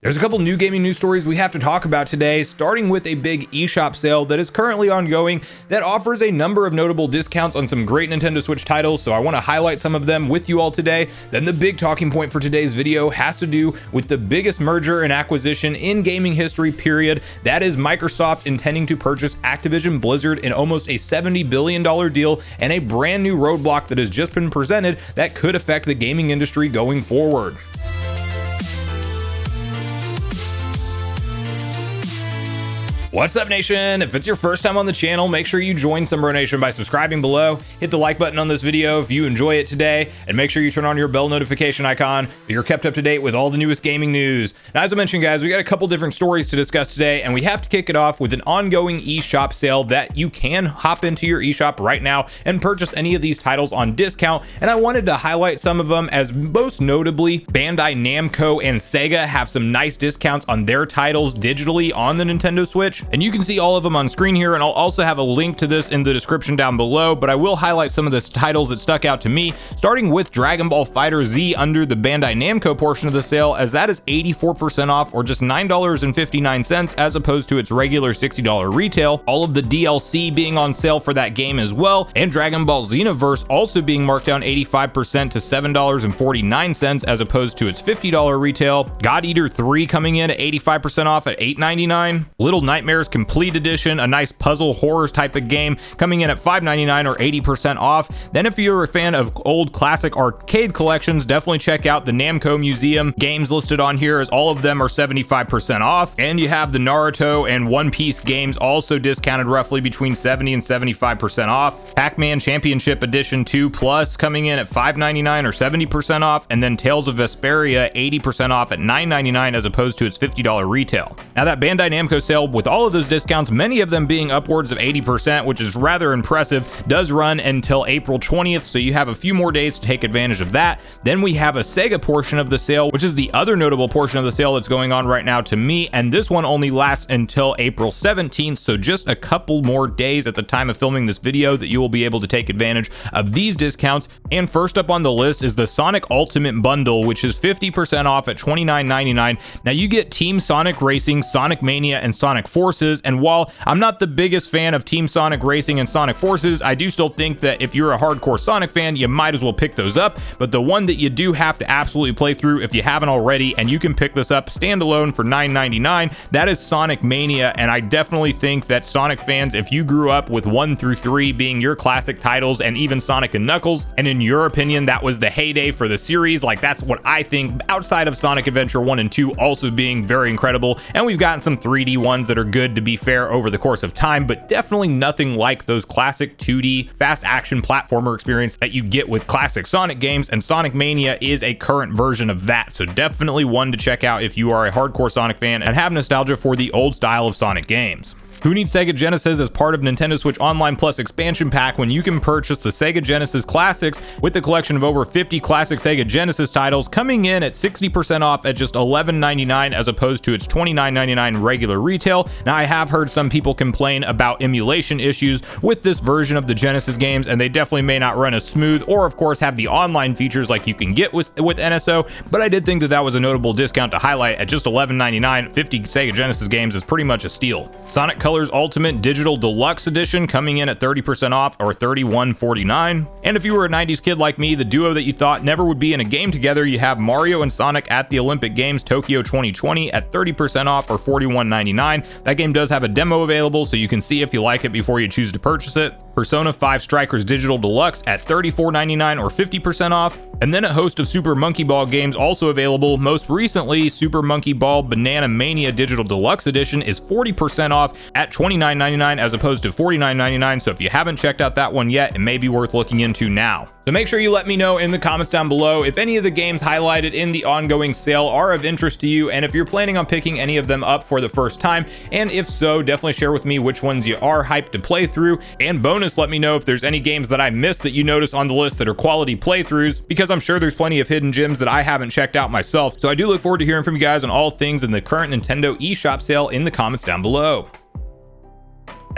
There's a couple new gaming news stories we have to talk about today, starting with a big eShop sale that is currently ongoing that offers a number of notable discounts on some great Nintendo Switch titles, so I want to highlight some of them with you all today. Then the big talking point for today's video has to do with the biggest merger and acquisition in gaming history, period. That is Microsoft intending to purchase Activision Blizzard in almost a $70 billion deal and a brand new roadblock that has just been presented that could affect the gaming industry going forward. What's up, Nation? If it's your first time on the channel, make sure you join Sunbro Nation by subscribing below, hit the like button on this video if you enjoy it today, and make sure you turn on your bell notification icon so you're kept up to date with all the newest gaming news. Now, as I mentioned, guys, we got a couple different stories to discuss today, and we have to kick it off with an ongoing eShop sale that you can hop into your eShop right now and purchase any of these titles on discount, and I wanted to highlight some of them, as most notably, Bandai Namco and Sega have some nice discounts on their titles digitally on the Nintendo Switch. And you can see all of them on screen here, and I'll also have a link to this in the description down below, but I will highlight some of the titles that stuck out to me, starting with Dragon Ball FighterZ under the Bandai Namco portion of the sale, as that is 84% off, or just $9.59 as opposed to its regular $60 retail. All of the DLC being on sale for that game as well, and Dragon Ball Xenoverse also being marked down 85% to $7.49 as opposed to its $50 retail. God Eater 3 coming in at 85% off at $8.99. Little Nightmares Complete Edition, a nice puzzle horror type of game, coming in at $5.99 or 80% off. Then if you're a fan of old classic arcade collections, definitely check out the Namco Museum games listed on here, as all of them are 75% off. And you have the Naruto and One Piece games also discounted roughly between 70 and 75% off. Pac-Man Championship Edition 2 Plus coming in at $5.99 or 70% off, and then Tales of Vesperia 80% off at $9.99 as opposed to its $50 retail. Now, that Bandai Namco sale, with all of those discounts, many of them being upwards of 80%, which is rather impressive, does run until April 20th, so you have a few more days to take advantage of that. Then we have a Sega portion of the sale, which is the other notable portion of the sale that's going on right now to me, and this one only lasts until April 17th, so just a couple more days at the time of filming this video that you will be able to take advantage of these discounts. And first up on the list is the Sonic Ultimate Bundle, which is 50% off at $29.99. Now, you get Team Sonic Racing, Sonic Mania, and Sonic Forces, and while I'm not the biggest fan of Team Sonic Racing and Sonic Forces, I do still think that if you're a hardcore Sonic fan, you might as well pick those up. But the one that you do have to absolutely play through if you haven't already, and you can pick this up standalone for $9.99, that is Sonic Mania. And I definitely think that Sonic fans, if you grew up with 1 through 3 being your classic titles, and even Sonic and Knuckles, and in your opinion that was the heyday for the series, like that's what I think, outside of Sonic Adventure 1 and 2 also being very incredible, and we've gotten some 3D ones that are good, to be fair, over the course of time, but definitely nothing like those classic 2D fast action platformer experience that you get with classic Sonic games, and Sonic Mania is a current version of that, so definitely one to check out if you are a hardcore Sonic fan and have nostalgia for the old style of Sonic games. Who needs Sega Genesis as part of Nintendo Switch Online Plus expansion pack when you can purchase the Sega Genesis Classics with a collection of over 50 classic Sega Genesis titles, coming in at 60% off at just $11.99 as opposed to its $29.99 regular retail. Now, I have heard some people complain about emulation issues with this version of the Genesis games, and they definitely may not run as smooth or of course have the online features like you can get with NSO, but I did think that that was a notable discount to highlight. At just $11.99, 50 Sega Genesis games is pretty much a steal. Sonic Colors Ultimate Digital Deluxe Edition coming in at 30% off or $31.49. And if you were a 90s kid like me, the duo that you thought never would be in a game together, you have Mario and Sonic at the Olympic Games Tokyo 2020 at 30% off or $41.99. That game does have a demo available, so you can see if you like it before you choose to purchase it. Persona 5 Strikers Digital Deluxe at $34.99 or 50% off. And then a host of Super Monkey Ball games also available. Most recently, Super Monkey Ball Banana Mania Digital Deluxe Edition is 40% off at $29.99 as opposed to $49.99. So if you haven't checked out that one yet, it may be worth looking into now. So make sure you let me know in the comments down below if any of the games highlighted in the ongoing sale are of interest to you, and if you're planning on picking any of them up for the first time, and if so, definitely share with me which ones you are hyped to play through. And bonus, let me know if there's any games that I missed that you notice on the list that are quality playthroughs, because I'm sure there's plenty of hidden gems that I haven't checked out myself. So I do look forward to hearing from you guys on all things in the current Nintendo eShop sale in the comments down below.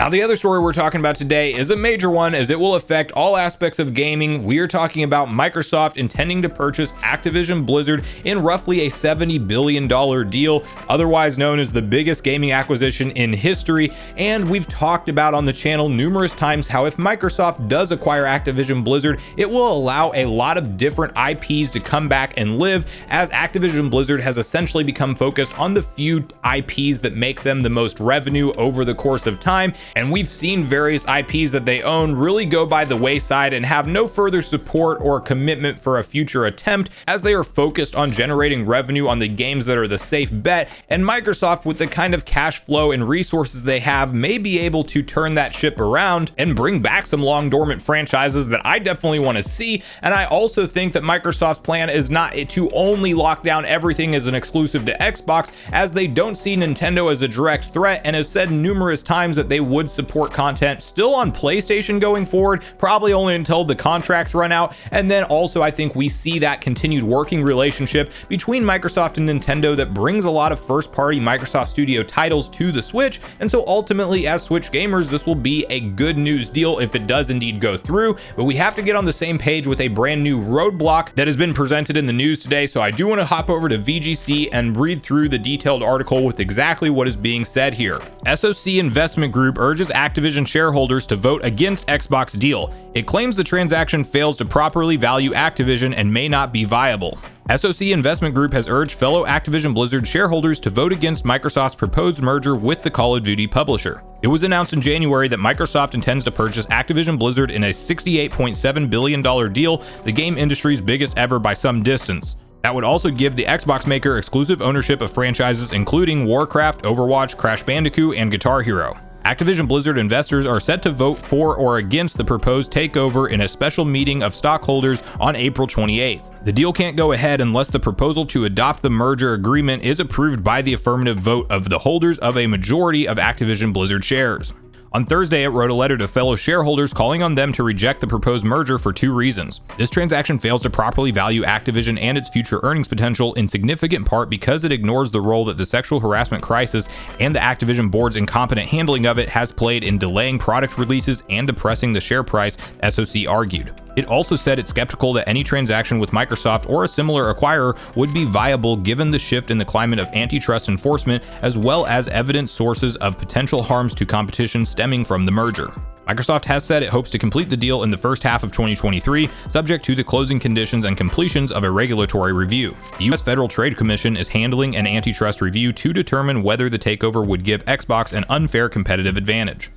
Now, the other story we're talking about today is a major one, as it will affect all aspects of gaming. We are talking about Microsoft intending to purchase Activision Blizzard in roughly a $70 billion deal, otherwise known as the biggest gaming acquisition in history. And we've talked about on the channel numerous times how if Microsoft does acquire Activision Blizzard, it will allow a lot of different IPs to come back and live, as Activision Blizzard has essentially become focused on the few IPs that make them the most revenue over the course of time. And we've seen various IPs that they own really go by the wayside and have no further support or commitment for a future attempt, as they are focused on generating revenue on the games that are the safe bet. And Microsoft, with the kind of cash flow and resources they have, may be able to turn that ship around and bring back some long dormant franchises that I definitely want to see. And I also think that Microsoft's plan is not to only lock down everything as an exclusive to Xbox, as they don't see Nintendo as a direct threat and have said numerous times that they would support content still on PlayStation going forward, probably only until the contracts run out. And then also I think we see that continued working relationship between Microsoft and Nintendo that brings a lot of first-party Microsoft Studio titles to the Switch. And so ultimately, as Switch gamers, this will be a good news deal if it does indeed go through. But we have to get on the same page with a brand new roadblock that has been presented in the news today. So I do want to hop over to VGC and read through the detailed article with exactly what is being said here. SOC Investment Group urges Activision shareholders to vote against Xbox deal. It claims the transaction fails to properly value Activision and may not be viable. SOC Investment Group has urged fellow Activision Blizzard shareholders to vote against Microsoft's proposed merger with the Call of Duty publisher. It was announced in January that Microsoft intends to purchase Activision Blizzard in a $68.7 billion deal, the game industry's biggest ever by some distance. That would also give the Xbox maker exclusive ownership of franchises including Warcraft, Overwatch, Crash Bandicoot, and Guitar Hero. Activision Blizzard investors are set to vote for or against the proposed takeover in a special meeting of stockholders on April 28th. The deal can't go ahead unless the proposal to adopt the merger agreement is approved by the affirmative vote of the holders of a majority of Activision Blizzard shares. On Thursday, it wrote a letter to fellow shareholders calling on them to reject the proposed merger for two reasons. This transaction fails to properly value Activision and its future earnings potential, in significant part because it ignores the role that the sexual harassment crisis and the Activision board's incompetent handling of it has played in delaying product releases and depressing the share price, SOC argued. It also said it's skeptical that any transaction with Microsoft or a similar acquirer would be viable given the shift in the climate of antitrust enforcement, as well as evident sources of potential harms to competition stemming from the merger. Microsoft has said it hopes to complete the deal in the first half of 2023, subject to the closing conditions and completions of a regulatory review. The U.S. Federal Trade Commission is handling an antitrust review to determine whether the takeover would give Xbox an unfair competitive advantage.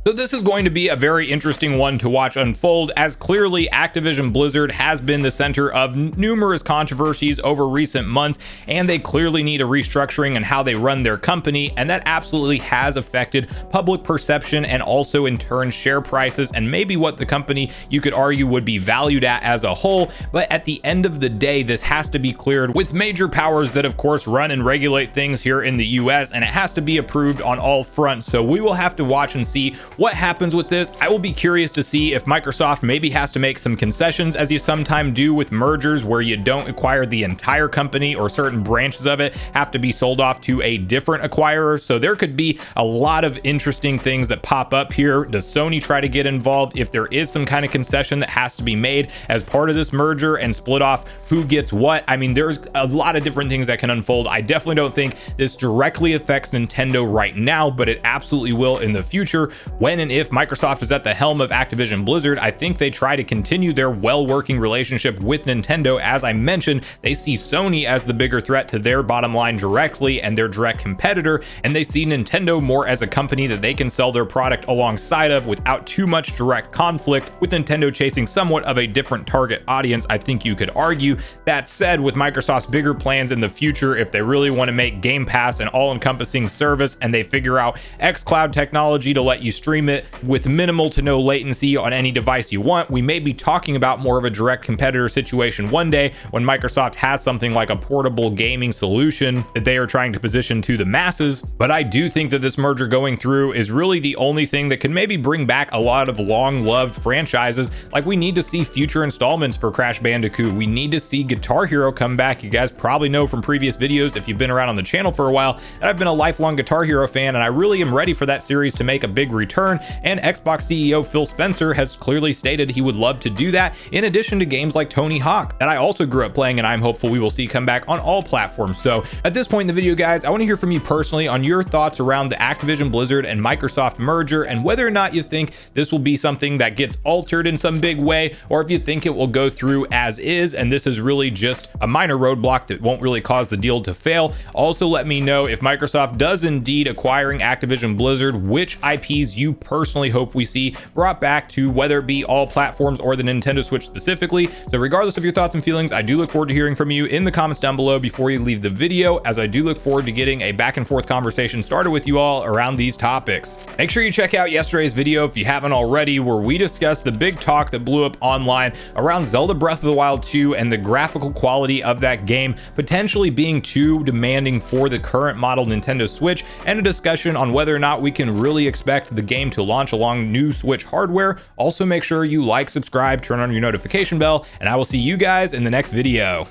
So this is going to be a very interesting one to watch unfold, as clearly Activision Blizzard has been the center of numerous controversies over recent months, and they clearly need a restructuring in how they run their company, and that absolutely has affected public perception and also in turn share prices and maybe what the company, you could argue, would be valued at as a whole. But at the end of the day, this has to be cleared with major powers that of course run and regulate things here in the US, and it has to be approved on all fronts. So we will have to watch and see what happens with this. I will be curious to see if Microsoft maybe has to make some concessions, as you sometimes do with mergers where you don't acquire the entire company or certain branches of it have to be sold off to a different acquirer. So there could be a lot of interesting things that pop up here. Does Sony try to get involved if there is some kind of concession that has to be made as part of this merger and split off who gets what? I mean, there's a lot of different things that can unfold. I definitely don't think this directly affects Nintendo right now, but it absolutely will in the future. When and if Microsoft is at the helm of Activision Blizzard, I think they try to continue their well-working relationship with Nintendo. As I mentioned, they see Sony as the bigger threat to their bottom line directly and their direct competitor, and they see Nintendo more as a company that they can sell their product alongside of without too much direct conflict, with Nintendo chasing somewhat of a different target audience, I think you could argue. That said, with Microsoft's bigger plans in the future, if they really want to make Game Pass an all-encompassing service and they figure out xCloud technology to let you stream stream it with minimal to no latency on any device you want. We may be talking about more of a direct competitor situation one day when Microsoft has something like a portable gaming solution that they are trying to position to the masses. But I do think that this merger going through is really the only thing that can maybe bring back a lot of long-loved franchises. Like, we need to see future installments for Crash Bandicoot. We need to see Guitar Hero come back. You guys probably know from previous videos, if you've been around on the channel for a while, that I've been a lifelong Guitar Hero fan, and I really am ready for that series to make a big return. And Xbox CEO Phil Spencer has clearly stated he would love to do that, in addition to games like Tony Hawk that I also grew up playing and I'm hopeful we will see come back on all platforms. So at this point in the video, guys, I want to hear from you personally on your thoughts around the Activision Blizzard and Microsoft merger, and whether or not you think this will be something that gets altered in some big way, or if you think it will go through as is and this is really just a minor roadblock that won't really cause the deal to fail. Also, let me know if Microsoft does indeed acquiring Activision Blizzard, which IPs you personally hope we see brought back to, whether it be all platforms or the Nintendo Switch specifically. So regardless of your thoughts and feelings, I do look forward to hearing from you in the comments down below before you leave the video, as I do look forward to getting a back and forth conversation started with you all around these topics. Make sure you check out yesterday's video if you haven't already, where we discussed the big talk that blew up online around Zelda Breath of the Wild 2 and the graphical quality of that game potentially being too demanding for the current model Nintendo Switch, and a discussion on whether or not we can really expect the game to launch along new Switch hardware. Also, make sure you like, subscribe, turn on your notification bell, and I will see you guys in the next video.